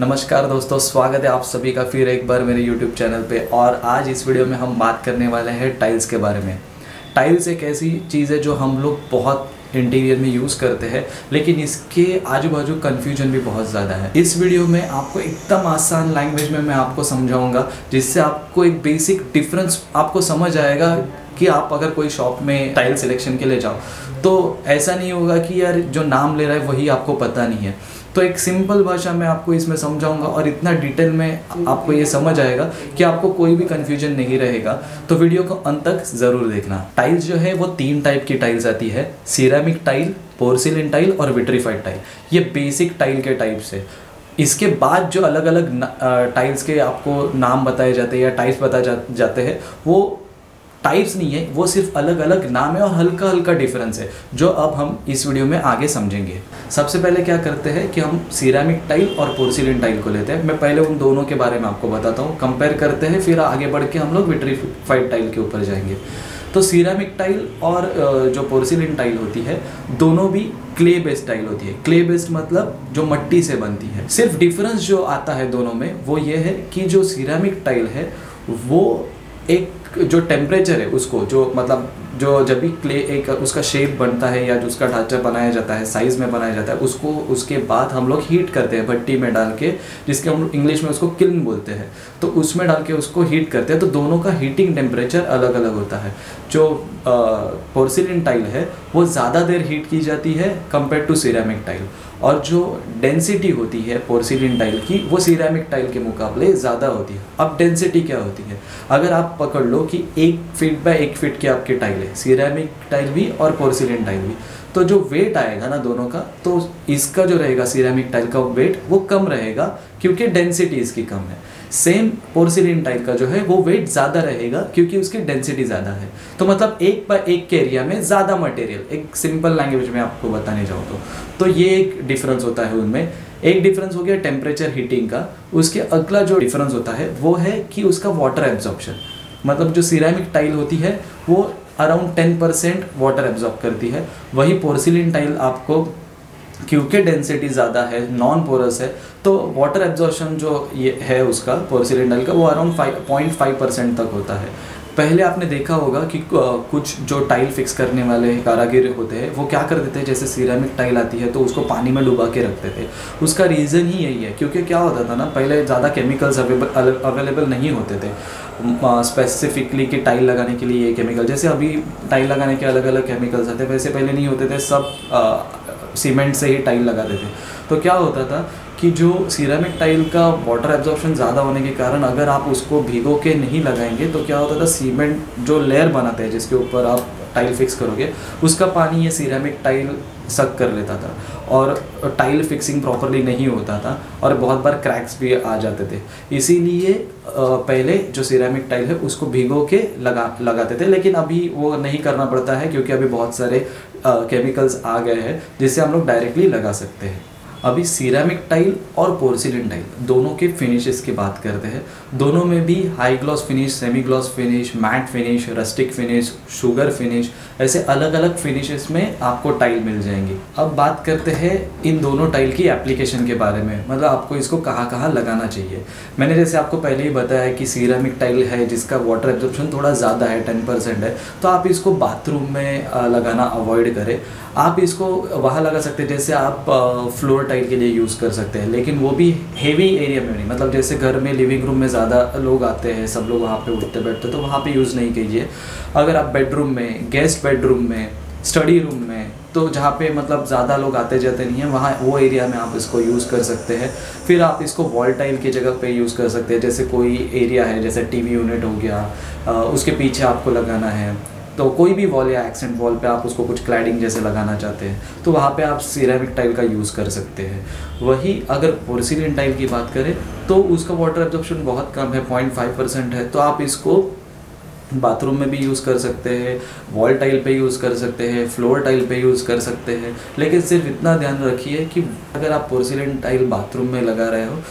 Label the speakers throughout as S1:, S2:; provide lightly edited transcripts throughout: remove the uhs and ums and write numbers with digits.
S1: नमस्कार दोस्तों, स्वागत है आप सभी का फिर एक बार मेरे YouTube चैनल पे। और आज इस वीडियो में हम बात करने वाले हैं टाइल्स के बारे में। टाइल्स एक ऐसी चीज़ है जो हम लोग बहुत इंटीरियर में यूज़ करते हैं, लेकिन इसके आजू बाजू कन्फ्यूजन भी बहुत ज़्यादा है। इस वीडियो में आपको एकदम आसान लैंग्वेज में मैं आपको समझाऊंगा, जिससे आपको एक बेसिक डिफरेंस आपको समझ आएगा कि आप अगर कोई शॉप में टाइल सिलेक्शन के लिए जाओ तो ऐसा नहीं होगा कि यार जो नाम ले रहा है वही आपको पता नहीं है। तो एक सिंपल भाषा में आपको इसमें समझाऊंगा और इतना डिटेल में आपको ये समझ आएगा कि आपको कोई भी कन्फ्यूजन नहीं रहेगा। तो वीडियो को अंत तक ज़रूर देखना। टाइल्स जो है वो 3 टाइप की टाइल्स आती है, सिरेमिक टाइल, पोर्सिलेन टाइल और विट्रीफाइड टाइल। ये बेसिक टाइल के टाइप्स है। इसके बाद जो अलग अलग टाइल्स के आपको नाम बताए जाते हैं या टाइप्स बताए जाते हैं, वो टाइप्स नहीं है, वो सिर्फ अलग अलग नाम है और हल्का हल्का डिफरेंस है, जो अब हम इस वीडियो में आगे समझेंगे। सबसे पहले क्या करते हैं कि हम सिरेमिक टाइल और पोर्सिलेन टाइल को लेते हैं। मैं पहले उन दोनों के बारे में आपको बताता हूँ, कंपेयर करते हैं, फिर आगे बढ़ के हम लोग विट्रीफाइड टाइल के ऊपर जाएंगे। तो सिरेमिक टाइल और जो पोर्सिलेन टाइल होती है, दोनों भी क्ले बेस्ड टाइल होती है। क्ले बेस्ड मतलब जो मट्टी से बनती है। सिर्फ डिफरेंस जो आता है दोनों में वो ये है कि जो सिरेमिक टाइल है वो एक जो टेम्परेचर है उसको, जो मतलब जो जब भी क्ले एक उसका शेप बनता है या जो उसका ढांचा बनाया जाता है, साइज़ में बनाया जाता है, उसको उसके बाद हम लोग हीट करते हैं भट्टी में डाल के, जिसके हम इंग्लिश में उसको किल्न बोलते हैं। तो उसमें डाल के उसको हीट करते हैं। तो दोनों का हीटिंग टेम्परेचर अलग अलग होता है। जो पोर्सिलेन टाइल है वो ज़्यादा देर हीट की जाती है कंपेयर टू सिरेमिक टाइल, और जो डेंसिटी होती है पोर्सिलेन टाइल की वो सिरेमिक टाइल के मुकाबले ज़्यादा होती है। अब डेंसिटी क्या होती है, अगर आप पकड़ लो कि 1 फीट बाय 1 फीट की आपकी टाइल है, सिरेमिक टाइल भी और पोर्सिलेन टाइल भी, तो जो वेट आएगा ना दोनों का, तो इसका जो रहेगा सिरेमिक टाइल का वेट वो कम रहेगा क्योंकि डेंसिटी इसकी कम है। सेम पोर्सिलेन टाइल का जो है वो वेट ज़्यादा रहेगा क्योंकि उसकी डेंसिटी ज़्यादा है। तो मतलब 1 बाय 1 के एरिया में ज़्यादा मटेरियल, एक सिंपल लैंग्वेज में आपको बताने जाऊँ तो ये एक डिफरेंस होता है उनमें। एक डिफरेंस हो गया टेम्परेचर हीटिंग का। उसके अगला जो डिफरेंस होता है वो है कि उसका वाटर एब्जॉर्प्शन। मतलब जो सिरेमिक टाइल होती है वो अराउंड 10% वाटर एब्जॉर्ब करती है, वही पोर्सिलेन टाइल आपको क्योंकि डेंसिटी ज़्यादा है, नॉन पोरस है, तो वाटर एब्जॉर्प्शन जो ये है उसका पोर्सिलेन टाइल का वो अराउंड 0.5% तक होता है। पहले आपने देखा होगा कि कुछ जो टाइल फिक्स करने वाले कारागिर होते हैं वो क्या कर देते हैं, जैसे सिरेमिक टाइल आती है तो उसको पानी में डुबा के रखते थे। उसका रीज़न ही यही है क्योंकि क्या होता था ना, पहले ज़्यादा केमिकल्स अवेलेबल नहीं होते थे स्पेसिफिकली कि टाइल लगाने के लिए ये केमिकल, जैसे अभी टाइल लगाने के अलग अलग केमिकल्स आते हैं, वैसे पहले नहीं होते थे। सब सीमेंट से ही टाइल लगाते थे। तो क्या होता था कि जो सिरेमिक टाइल का वाटर एब्जॉर्प्शन ज़्यादा होने के कारण अगर आप उसको भिगो के नहीं लगाएंगे तो क्या होता था, सीमेंट जो लेयर बनाते हैं जिसके ऊपर आप टाइल फिक्स करोगे, उसका पानी ये सिरेमिक टाइल सक कर लेता था और टाइल फिक्सिंग प्रॉपरली नहीं होता था और बहुत बार क्रैक्स भी आ जाते थे। इसीलिए पहले जो सिरेमिक टाइल है उसको भिगो के लगाते थे, लेकिन अभी वो नहीं करना पड़ता है क्योंकि अभी बहुत सारे केमिकल्स आ गए हैं जिससे हम लोग डायरेक्टली लगा सकते हैं। अभी सिरेमिक टाइल और पोर्सिलेन टाइल दोनों के फिनिशेस की बात करते हैं। दोनों में भी high gloss finish, semi gloss finish, matte finish, rustic finish, sugar finish, ऐसे अलग अलग फिनिशेस में आपको टाइल मिल जाएंगी। अब बात करते हैं इन दोनों टाइल की एप्लीकेशन के बारे में, मतलब आपको इसको कहाँ कहाँ लगाना चाहिए। मैंने जैसे आपको पहले ही बताया कि सिरेमिक टाइल है जिसका वाटर एब्जॉर्प्शन थोड़ा ज़्यादा है, 10% है, तो आप इसको बाथरूम में लगाना अवॉइड करें। आप इसको वहाँ लगा सकते हैं जैसे आप फ्लोर टाइल के लिए यूज़ कर सकते हैं, लेकिन वो भी हेवी एरिया में नहीं। मतलब जैसे घर में लिविंग रूम में ज़्यादा लोग आते हैं, सब लोग वहाँ पे उठते बैठते, तो वहाँ पे यूज़ नहीं कीजिए। अगर आप बेडरूम में, गेस्ट बेडरूम में, स्टडी रूम में, तो जहाँ पे मतलब ज़्यादा लोग आते जाते नहीं हैं, वहाँ वो एरिया में आप इसको यूज़ कर सकते हैं। फिर आप इसको वॉल टाइल की जगह पे यूज़ कर सकते हैं। जैसे कोई एरिया है, जैसे टीवी यूनिट हो गया, उसके पीछे आपको लगाना है, तो कोई भी वॉल या एक्सेंट वॉल पे आप उसको कुछ क्लैडिंग जैसे लगाना चाहते हैं तो वहाँ पे आप सिरेमिक टाइल का यूज़ कर सकते हैं। वही अगर पोर्सिलेन टाइल की बात करें तो उसका वाटर एब्जॉर्प्शन बहुत कम है, 0.5% है, तो आप इसको बाथरूम में भी यूज़ कर सकते हैं, वॉल टाइल पे यूज़ कर सकते हैं, फ्लोर टाइल पे यूज़ कर सकते हैं। लेकिन सिर्फ इतना ध्यान रखिए कि अगर आप पोर्सिलेन टाइल बाथरूम में लगा रहे हो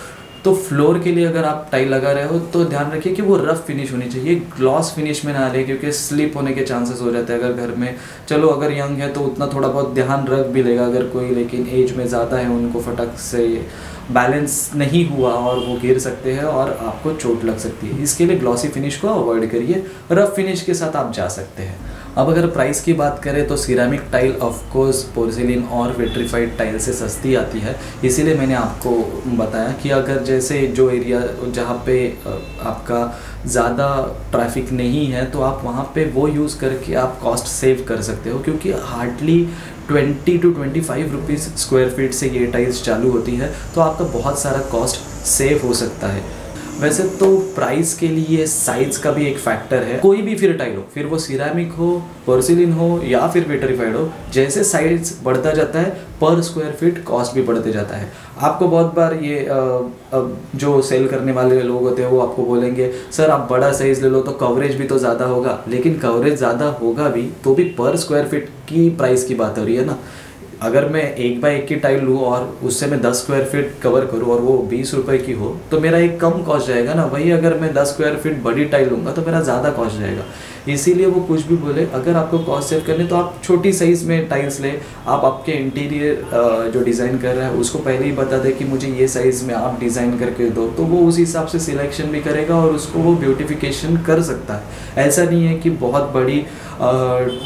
S1: तो फ्लोर के लिए अगर आप टाइल लगा रहे हो तो ध्यान रखिए कि वो रफ फिनिश होनी चाहिए, ग्लॉस फिनिश में ना ले, क्योंकि स्लिप होने के चांसेस हो जाते हैं अगर घर में। चलो अगर यंग है तो उतना थोड़ा बहुत ध्यान रख भी लेगा अगर कोई, लेकिन एज में ज़्यादा है उनको फटक से बैलेंस नहीं हुआ और वो गिर सकते हैं और आपको चोट लग सकती है। इसके लिए ग्लॉसी फिनिश को अवॉइड करिए, रफ फिनिश के साथ आप जा सकते हैं। अब अगर प्राइस की बात करें तो ceramic tile of course porcelain और विट्रीफाइड टाइल से सस्ती आती है। इसीलिए मैंने आपको बताया कि अगर जैसे जो एरिया जहाँ पे आपका ज़्यादा ट्रैफिक नहीं है तो आप वहाँ पे वो यूज़ करके आप कॉस्ट सेव कर सकते हो, क्योंकि hardly 20 to 25 rupees square feet से ये टाइल्स चालू होती है, तो आपका बहुत सारा कॉस्ट सेव हो सकता है। वैसे तो प्राइस के लिए साइज का भी एक फैक्टर है। कोई भी फिर टाइल हो, फिर वो सिरेमिक हो, पोर्सिलिन हो या फिर विट्रीफाइड हो, जैसे साइज बढ़ता जाता है पर स्क्वायर फीट कॉस्ट भी बढ़ते जाता है। आपको बहुत बार ये जो सेल करने वाले लोग होते हैं वो आपको बोलेंगे सर आप बड़ा साइज़ ले लो तो कवरेज भी तो ज़्यादा होगा, लेकिन कवरेज ज़्यादा होगा भी तो भी पर स्क्वायर फीट की प्राइस की बात हो रही है ना। अगर मैं 1x1 की टाइल लूँ और उससे मैं 10 स्क्वायर फीट कवर करूँ और वो 20 रुपये की हो तो मेरा एक कम कॉस्ट जाएगा ना। वही अगर मैं 10 स्क्वायर फीट बड़ी टाइल लूँगा तो मेरा ज़्यादा कॉस्ट जाएगा। इसीलिए वो कुछ भी बोले, अगर आपको कॉस्ट सेव करने तो आप छोटी साइज़ में टाइल्स ले। आप आपके इंटीरियर जो डिज़ाइन कर रहा है उसको पहले ही बता दें कि मुझे ये साइज़ में आप डिज़ाइन करके दो, तो वो उस हिसाब से सिलेक्शन भी करेगा और उसको वो ब्यूटिफिकेशन कर सकता है। ऐसा नहीं है कि बहुत बड़ी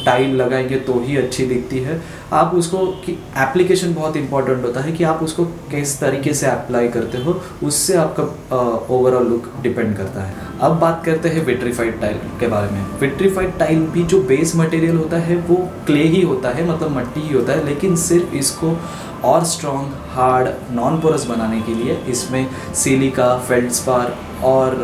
S1: टाइल लगाएंगे तो ही अच्छी दिखती है। आप उसको कि एप्लीकेशन बहुत इंपॉर्टेंट होता है कि आप उसको किस तरीके से अप्लाई करते हो, उससे आपका ओवरऑल लुक डिपेंड करता है। अब बात करते हैं विट्रीफाइड टाइल के बारे में। विट्रीफाइड टाइल भी जो बेस मटेरियल होता है वो क्ले ही होता है, मतलब मट्टी ही होता है, लेकिन सिर्फ इसको और स्ट्रॉन्ग, हार्ड, नॉन पोरस बनाने के लिए इसमें सिलिका, फेल्डस्पार और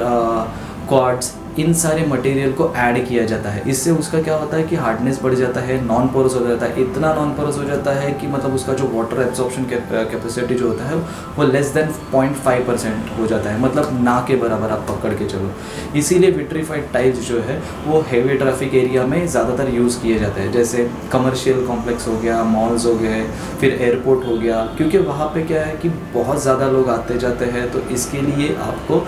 S1: क्वार्ट्ज, इन सारे मटेरियल को ऐड किया जाता है। इससे उसका क्या होता है कि हार्डनेस बढ़ जाता है, नॉन पोरस हो जाता है। इतना नॉन पोरस हो जाता है कि मतलब उसका जो वाटर एब्जॉर्प्शन कैपेसिटी जो होता है वो लेस देन 0.5% हो जाता है, मतलब ना के बराबर आप पकड़ के चलो। इसीलिए विट्रीफाइड टाइल्स जो है वो हेवी ट्रैफिक एरिया में ज़्यादातर यूज़ किए जाते हैं, जैसे कमर्शियल कॉम्प्लेक्स हो गया, मॉल्स हो गए, फिर एयरपोर्ट हो गया, क्योंकि वहाँ पे क्या है कि बहुत ज़्यादा लोग आते जाते हैं। तो इसके लिए आपको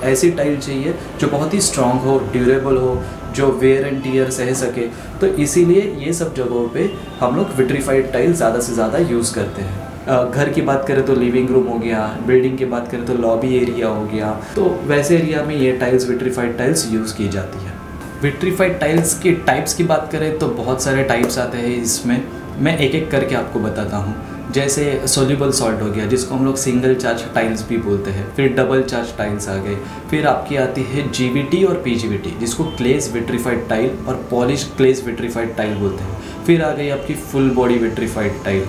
S1: ऐसी टाइल चाहिए जो बहुत ही स्ट्रॉन्ग हो, ड्यूरेबल हो, जो वेयर एंड टियर सह सके। तो इसीलिए ये सब जगहों पे हम लोग विट्रीफाइड टाइल ज़्यादा से ज़्यादा यूज़ करते हैं। घर की बात करें तो लिविंग रूम हो गया, बिल्डिंग की बात करें तो लॉबी एरिया हो गया, तो वैसे एरिया में ये टाइल्स विट्रीफाइड टाइल्स यूज़ की जाती है। विट्रीफाइड टाइल्स के टाइप्स की बात करें तो बहुत सारे टाइप्स आते हैं इसमें, मैं एक एक करके आपको बताता हूँ। जैसे सोल्यूबल सॉल्ट हो गया, जिसको हम लोग सिंगल चार्ज टाइल्स भी बोलते हैं, फिर डबल चार्ज टाइल्स आ गए, फिर आपकी आती है जीवीटी और पीजीवीटी, जिसको ग्लेज विट्रीफाइड टाइल और पॉलिश ग्लेज विट्रीफाइड टाइल बोलते हैं। फिर आ गई आपकी फुल बॉडी विट्रीफाइड टाइल,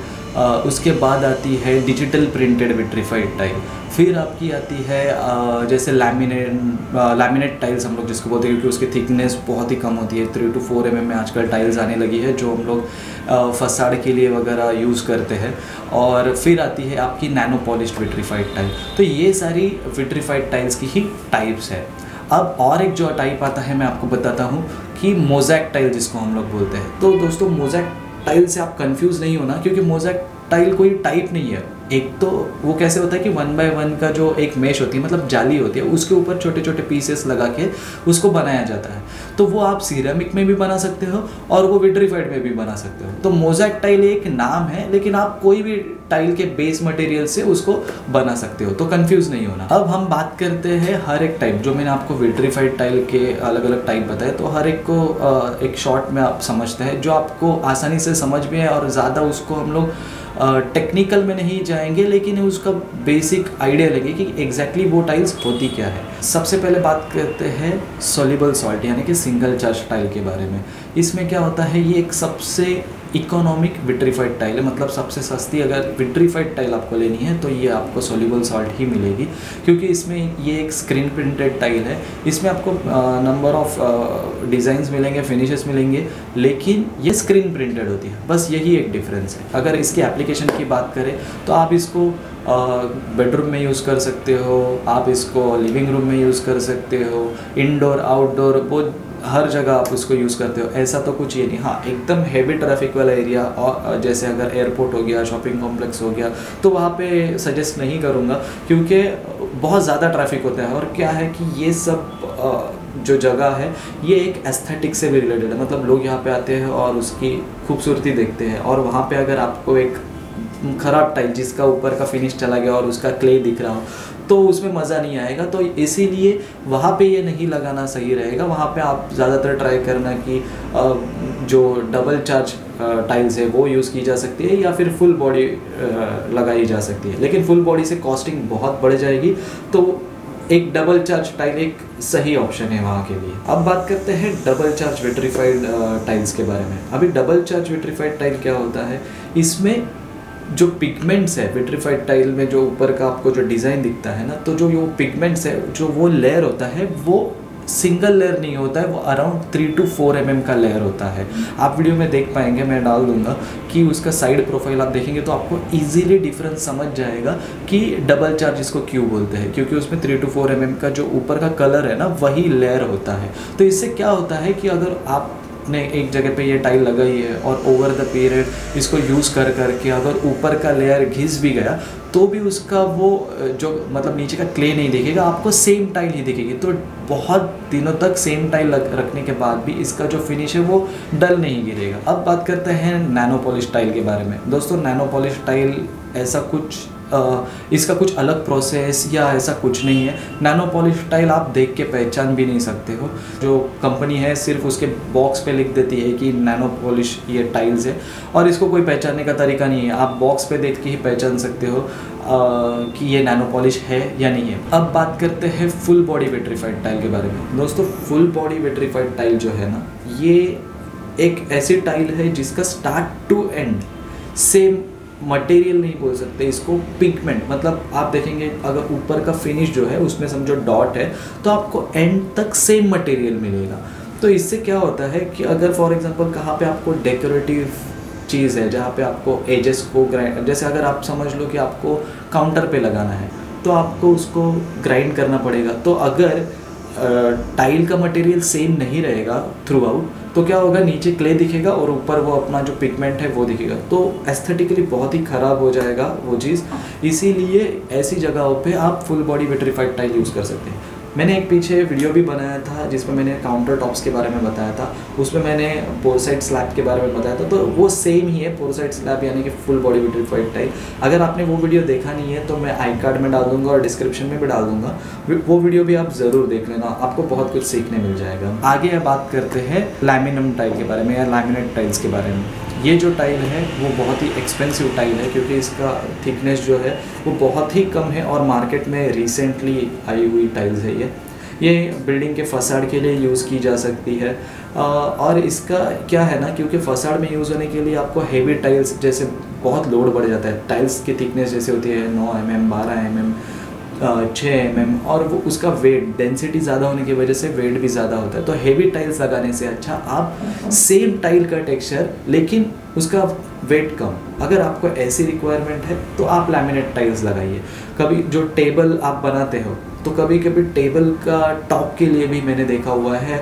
S1: उसके बाद आती है डिजिटल प्रिंटेड विट्रीफाइड टाइल, फिर आपकी आती है जैसे लैमिनेट टाइल्स हम लोग जिसको बोलते हैं, क्योंकि उसकी थिकनेस बहुत ही कम होती है। 3 to 4 mm में आजकल टाइल्स आने लगी है जो हम लोग फसाड के लिए वगैरह यूज़ करते हैं। और फिर आती है आपकी नैनो पॉलिश्ड विट्रीफाइड टाइल। तो ये सारी विट्रीफाइड टाइल्स की ही टाइप्स है। अब और एक जो टाइप आता है मैं आपको बताता हूँ कि मोज़ेक टाइल जिसको हम लोग बोलते हैं। तो दोस्तों मोज़ेक टाइल से आप कंफ्यूज नहीं होना, क्योंकि मोज़ेक टाइल कोई टाइप नहीं है। एक तो वो कैसे होता है कि 1x1 का जो एक मेश होती है, मतलब जाली होती है, उसके ऊपर छोटे छोटे पीसेस लगा के उसको बनाया जाता है। तो वो आप सिरेमिक में भी बना सकते हो और वो विट्रीफाइड में भी बना सकते हो। तो मोज़ेक टाइल एक नाम है, लेकिन आप कोई भी टाइल के बेस मटेरियल से उसको बना सकते हो, तो कंफ्यूज नहीं होना। अब हम बात करते हैं हर एक टाइप, जो मैंने आपको विट्रीफाइड टाइल के अलग अलग टाइप बताए, तो हर एक को एक शॉर्ट में आप समझते हैं जो आपको आसानी से समझ में है, और ज़्यादा उसको हम लोग टेक्निकल में नहीं जाएंगे, लेकिन उसका बेसिक आइडिया लगे कि एग्जैक्टली वो टाइल्स होती क्या है। सबसे पहले बात करते हैं सोल्यूबल सॉल्ट यानी कि सिंगल चार्ज टाइल के बारे में। इसमें क्या होता है, ये एक सबसे इकोनॉमिक विट्रीफाइड टाइल है, मतलब सबसे सस्ती अगर विट्रीफाइड टाइल आपको लेनी है तो ये आपको सोल्यूबल सॉल्ट ही मिलेगी, क्योंकि इसमें ये एक स्क्रीन प्रिंटेड टाइल है। इसमें आपको नंबर ऑफ डिज़ाइंस मिलेंगे, फिनिशेस मिलेंगे, लेकिन ये स्क्रीन प्रिंटेड होती है, बस यही एक डिफरेंस है। अगर इसकी एप्लीकेशन की बात करें तो आप इसको बेडरूम में यूज़ कर सकते हो, आप इसको लिविंग रूम में यूज़ कर सकते हो, इंडोर आउटडोर, वो हर जगह आप उसको यूज़ करते हो, ऐसा तो कुछ ये नहीं। हाँ, एकदम हैवी ट्रैफिक वाला एरिया और जैसे अगर एयरपोर्ट हो गया, शॉपिंग कॉम्प्लेक्स हो गया, तो वहाँ पे सजेस्ट नहीं करूँगा, क्योंकि बहुत ज़्यादा ट्रैफिक होता है। और क्या है कि ये सब जो जगह है ये एक एस्थेटिक से भी रिलेटेड है, मतलब लोग यहाँ पे आते हैं और उसकी खूबसूरती देखते हैं, और वहाँ पे अगर आपको एक ख़राब टाइल जिसका ऊपर का फिनिश चला गया और उसका क्ले दिख रहा हो, तो उसमें मज़ा नहीं आएगा। तो इसीलिए वहाँ पे ये नहीं लगाना सही रहेगा। वहाँ पे आप ज़्यादातर ट्राई करना कि जो डबल चार्ज टाइल्स है वो यूज़ की जा सकती है, या फिर फुल बॉडी लगाई जा सकती है, लेकिन फुल बॉडी से कॉस्टिंग बहुत बढ़ जाएगी। तो एक डबल चार्ज टाइल एक सही ऑप्शन है वहाँ के लिए। अब बात करते हैं डबल चार्ज विट्रीफाइड टाइल्स के बारे में। अभी डबल चार्ज विट्रीफाइड टाइल क्या होता है, इसमें जो पिगमेंट्स है विट्रीफाइड टाइल में, जो ऊपर का आपको जो डिज़ाइन दिखता है ना, तो जो वो पिगमेंट्स है, जो वो लेयर होता है, वो सिंगल लेयर नहीं होता है, वो अराउंड 3 to 4 mm का लेयर होता है। आप वीडियो में देख पाएंगे, मैं डाल दूंगा कि उसका साइड प्रोफाइल आप देखेंगे तो आपको इजीली डिफरेंस समझ जाएगा कि डबल चार्ज इसको क्यों बोलते हैं, क्योंकि उसमें 3 to 4 mm का जो ऊपर का कलर है ना, वही लेयर होता है। तो इससे क्या होता है कि अगर आपने एक जगह पे ये टाइल लगाई है और ओवर द पीरियड इसको यूज़ कर करके अगर ऊपर का लेयर घिस भी गया, तो भी उसका वो जो मतलब नीचे का क्ले नहीं दिखेगा, आपको सेम टाइल ही दिखेगी। तो बहुत दिनों तक सेम टाइल रखने के बाद भी इसका जो फिनिश है वो डल नहीं गिरेगा। अब बात करते हैं नैनो पॉलिश टाइल के बारे में। दोस्तों, नैनो पॉलिश टाइल ऐसा कुछ इसका कुछ अलग प्रोसेस या ऐसा कुछ नहीं है। नैनो पॉलिश टाइल आप देख के पहचान भी नहीं सकते हो। जो कंपनी है सिर्फ उसके बॉक्स पे लिख देती है कि नैनो पॉलिश ये टाइल्स है, और इसको कोई पहचानने का तरीका नहीं है। आप बॉक्स पे देख के ही पहचान सकते हो कि ये नैनो पॉलिश है या नहीं है। अब बात करते हैं फुल बॉडी विट्रीफाइड टाइल के बारे में। दोस्तों, फुल बॉडी विट्रीफाइड टाइल जो है ना, ये एक ऐसी टाइल है जिसका start to end same material नहीं बोल सकते इसको, पिगमेंट, मतलब आप देखेंगे अगर ऊपर का फिनिश जो है उसमें समझो डॉट है, तो आपको एंड तक सेम मटेरियल मिलेगा। तो इससे क्या होता है कि अगर फॉर एग्जांपल कहाँ पे आपको डेकोरेटिव चीज़ है जहाँ पे आपको एजेस को ग्राइंड, जैसे अगर आप समझ लो कि आपको काउंटर पे लगाना है तो आपको उसको ग्राइंड करना पड़ेगा। तो अगर टाइल का मटेरियल सेम नहीं रहेगा थ्रू आउट, तो क्या होगा, नीचे क्ले दिखेगा और ऊपर वो अपना जो पिगमेंट है वो दिखेगा, तो एस्थेटिकली बहुत ही ख़राब हो जाएगा वो चीज़। इसीलिए ऐसी जगहों पे आप full body vitrified tile use कर सकते हैं। मैंने एक पीछे वीडियो भी बनाया था जिसमें मैंने काउंटर टॉप्स के बारे में बताया था, उसमें मैंने पोरसाइड स्लैब के बारे में बताया था। तो वो सेम ही है, पोरसाइड स्लैब यानी कि फुल बॉडी विट्रीफाइड टाइल। अगर आपने वो वीडियो देखा नहीं है तो मैं आई कार्ड में डाल दूंगा और डिस्क्रिप्शन में भी डाल दूंगा, वो वीडियो भी आप ज़रूर देख लेना, आपको बहुत कुछ सीखने मिल जाएगा। आगे बात करते हैं लैमिनम टाइल के बारे में या लैमिनेट टाइल्स के बारे में। ये जो टाइल है वो बहुत ही एक्सपेंसिव टाइल है, क्योंकि इसका थिकनेस जो है वो बहुत ही कम है और मार्केट में रिसेंटली आई हुई टाइल्स है। ये बिल्डिंग के फसाड के लिए यूज़ की जा सकती है। और इसका क्या है ना, क्योंकि फसाड में यूज़ होने के लिए आपको हेवी टाइल्स जैसे बहुत लोड बढ़ जाता है। टाइल्स की थिकनेस जैसे होती है 9 mm, 12 mm, 6 mm, और वो उसका वेट डेंसिटी ज़्यादा होने की वजह से वेट भी ज़्यादा होता है। तो हेवी टाइल्स लगाने से अच्छा आप सेम टाइल का टेक्सचर लेकिन उसका वेट कम, अगर आपको ऐसी रिक्वायरमेंट है तो आप लैमिनेट टाइल्स लगाइए। कभी जो टेबल आप बनाते हो तो कभी कभी टेबल का टॉप के लिए भी मैंने देखा हुआ है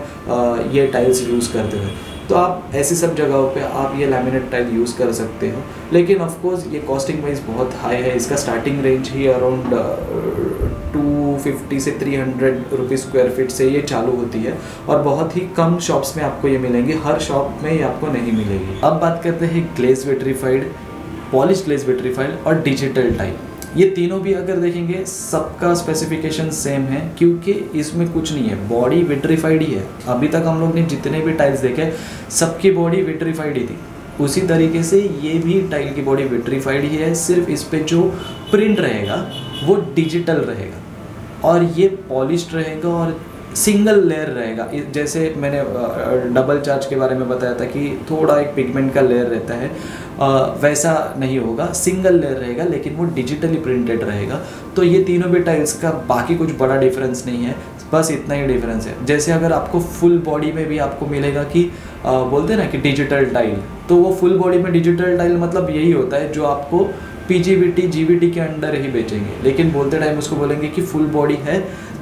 S1: ये टाइल्स यूज़ करते हुए, तो आप ऐसी सब जगहों पे आप ये लैमिनेट टाइल यूज़ कर सकते हो। लेकिन ऑफ कोर्स ये कॉस्टिंग वाइज बहुत हाई है, इसका स्टार्टिंग रेंज ही अराउंड 250 से 300 रुपीज़ स्क्वायर फीट से ये चालू होती है, और बहुत ही कम शॉप्स में आपको ये मिलेंगी, हर शॉप में ये आपको नहीं मिलेगी। अब बात करते हैं glaze vitrified, polish glaze vitrified और डिजिटल टाइल। ये तीनों भी अगर देखेंगे सबका स्पेसिफिकेशन सेम है, क्योंकि इसमें कुछ नहीं है, बॉडी विट्रीफाइड ही है। अभी तक हम लोग ने जितने भी टाइल्स देखे सबकी बॉडी विट्रीफाइड ही थी, उसी तरीके से ये भी टाइल की बॉडी विट्रीफाइड ही है, सिर्फ इस पे जो प्रिंट रहेगा वो डिजिटल रहेगा और ये पॉलिश्ड रहेगा और सिंगल लेयर रहेगा। जैसे मैंने डबल चार्ज के बारे में बताया था कि थोड़ा एक पिगमेंट का लेयर रहता है, वैसा नहीं होगा, सिंगल लेयर रहेगा लेकिन वो डिजिटली प्रिंटेड रहेगा। तो ये तीनों भी टाइल्स का बाकी कुछ बड़ा डिफरेंस नहीं है, बस इतना ही डिफरेंस है। जैसे अगर आपको फुल बॉडी में भी आपको मिलेगा कि बोलते हैं ना कि डिजिटल टाइल, तो वो फुल बॉडी में डिजिटल टाइल मतलब यही होता है जो आपको PGVT GVT के अंडर ही बेचेंगे, लेकिन बोलते टाइम उसको बोलेंगे कि फुल बॉडी है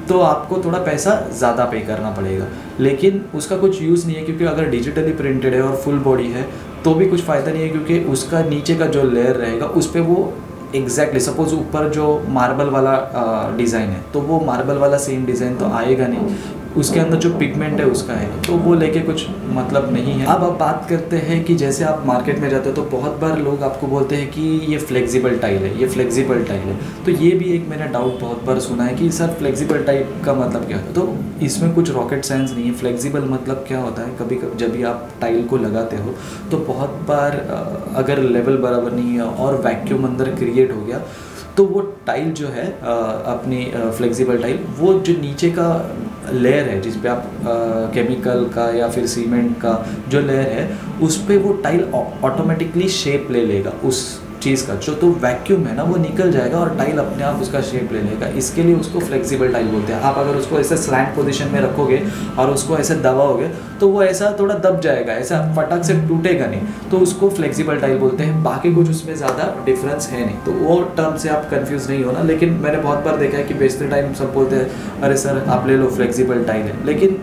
S1: तो आपको थोड़ा पैसा ज़्यादा पे करना पड़ेगा, लेकिन उसका कुछ यूज़ नहीं है, क्योंकि अगर डिजिटली प्रिंटेड है और फुल बॉडी है तो भी कुछ फ़ायदा नहीं है, क्योंकि उसका नीचे का जो लेयर रहेगा उस पर वो एग्जैक्टली सपोज ऊपर जो मार्बल वाला डिज़ाइन है तो वो मार्बल वाला सेम डिज़ाइन तो आएगा नहीं, उसके अंदर जो पिगमेंट है उसका है, तो वो लेके कुछ मतलब नहीं है। अब बात करते हैं कि जैसे आप मार्केट में जाते हो तो बहुत बार लोग आपको बोलते हैं कि ये फ्लेक्सिबल टाइल है, ये फ्लेक्सिबल टाइल है, तो ये भी एक मैंने डाउट बहुत बार सुना है कि सर फ्लेक्सिबल टाइप का मतलब क्या होता है। तो इसमें कुछ रॉकेट साइंस नहीं है। फ्लेक्सिबल मतलब क्या होता है, कभी कभी जब भी आप टाइल को लगाते हो तो बहुत बार अगर लेवल बराबर नहीं है और वैक्यूम अंदर क्रिएट हो गया तो वो टाइल जो है अपनी फ्लेक्सिबल टाइल, वो जो नीचे का लेयर है जिस पे आप केमिकल का या फिर सीमेंट का जो लेयर है उस पे वो टाइल ऑटोमेटिकली शेप ले लेगा उस चीज़ का, जो तो वैक्यूम है ना वो निकल जाएगा और टाइल अपने आप उसका शेप ले लेगा। इसके लिए उसको फ्लेक्सिबल टाइल बोलते हैं। आप अगर उसको ऐसे स्लैंट पोजीशन में रखोगे और उसको ऐसे दबाओगे तो वो ऐसा थोड़ा दब जाएगा, ऐसा फटक से टूटेगा नहीं, तो उसको फ्लेक्सिबल टाइल बोलते हैं। बाकी कुछ उसमें ज़्यादा डिफरेंस है नहीं, तो वो टर्म से आप कंफ्यूज नहीं होना। लेकिन मैंने बहुत बार देखा है कि बेचते टाइम सब बोलते हैं अरे सर आप ले लो फ्लेक्सिबल टाइल है, लेकिन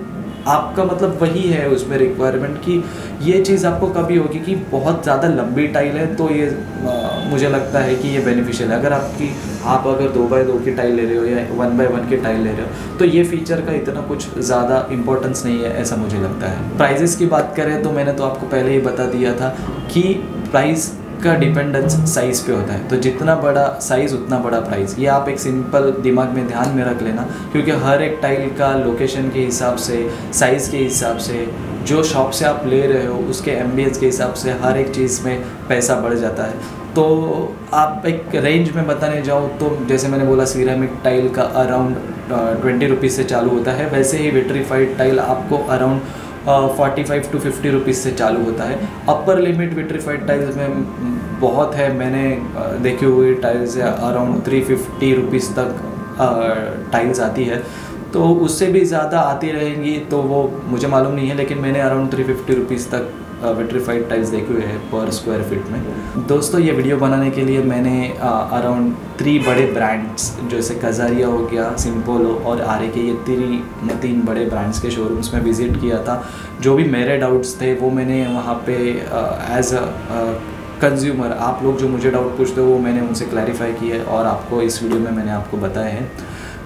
S1: आपका मतलब वही है उसमें रिक्वायरमेंट कि ये चीज़ आपको कभी होगी कि बहुत ज़्यादा लंबी टाइल है तो ये मुझे लगता है कि ये बेनिफिशियल है। अगर आप अगर 2x2 की टाइल ले रहे हो या 1x1 की टाइल ले रहे हो तो ये फीचर का इतना कुछ ज़्यादा इंपॉर्टेंस नहीं है, ऐसा मुझे लगता है। प्राइजेस की बात करें तो मैंने तो आपको पहले ही बता दिया था कि प्राइस का डिपेंडेंस साइज़ पे होता है, तो जितना बड़ा साइज़ उतना बड़ा प्राइस। ये आप एक सिंपल दिमाग में ध्यान में रख लेना, क्योंकि हर एक टाइल का लोकेशन के हिसाब से, साइज़ के हिसाब से, जो शॉप से आप ले रहे हो उसके एम्बियंस के हिसाब से हर एक चीज़ में पैसा बढ़ जाता है। तो आप एक रेंज में बताने जाओ तो जैसे मैंने बोला सिरेमिक टाइल का अराउंड 20 रुपीज़ से चालू होता है, वैसे ही विट्रीफाइड टाइल आपको अराउंड 45 to 50 रुपीज़ से चालू होता है। अपर लिमिट विट्रीफाइड टाइल्स में बहुत है, मैंने देखी हुई टाइल्स अराउंड 350 रुपीज़ तक टाइल्स आती है, तो उससे भी ज़्यादा आती रहेंगी तो वो मुझे मालूम नहीं है, लेकिन मैंने अराउंड 350 रुपीज़ तक विट्रीफाइड टाइल्स देखे हुए हैं पर स्क्वायर फीट में। दोस्तों ये वीडियो बनाने के लिए मैंने अराउंड 3 बड़े ब्रांड्स जैसे कजारिया हो गया, सिंपोलो और आरे के, ये 3 बड़े ब्रांड्स के शोरूम्स में विज़िट किया था। जो भी मेरे डाउट्स थे वो मैंने वहाँ पे एज अ कंज्यूमर, आप लोग जो मुझे डाउट पूछते हो वो मैंने उनसे क्लैरिफाई किया है और आपको इस वीडियो में मैंने आपको बताया है।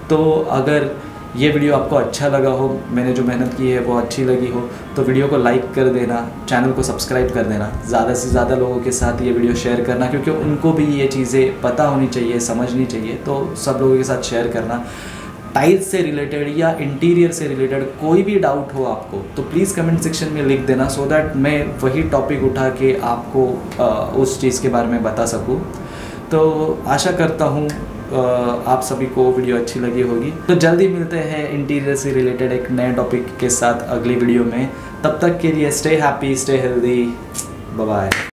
S1: तो अगर ये वीडियो आपको अच्छा लगा हो, मैंने जो मेहनत की है वो अच्छी लगी हो, तो वीडियो को लाइक कर देना, चैनल को सब्सक्राइब कर देना, ज़्यादा से ज़्यादा लोगों के साथ ये वीडियो शेयर करना, क्योंकि उनको भी ये चीज़ें पता होनी चाहिए, समझनी चाहिए, तो सब लोगों के साथ शेयर करना। टाइल्स से रिलेटेड या इंटीरियर से रिलेटेड कोई भी डाउट हो आपको तो प्लीज़ कमेंट सेक्शन में लिख देना, सो दैट मैं वही टॉपिक उठा के आपको उस चीज़ के बारे में बता सकूँ। तो आशा करता हूँ आप सभी को वीडियो अच्छी लगी होगी। तो जल्दी मिलते हैं इंटीरियर से रिलेटेड एक नए टॉपिक के साथ अगली वीडियो में। तब तक के लिए stay happy, stay healthy, bye bye.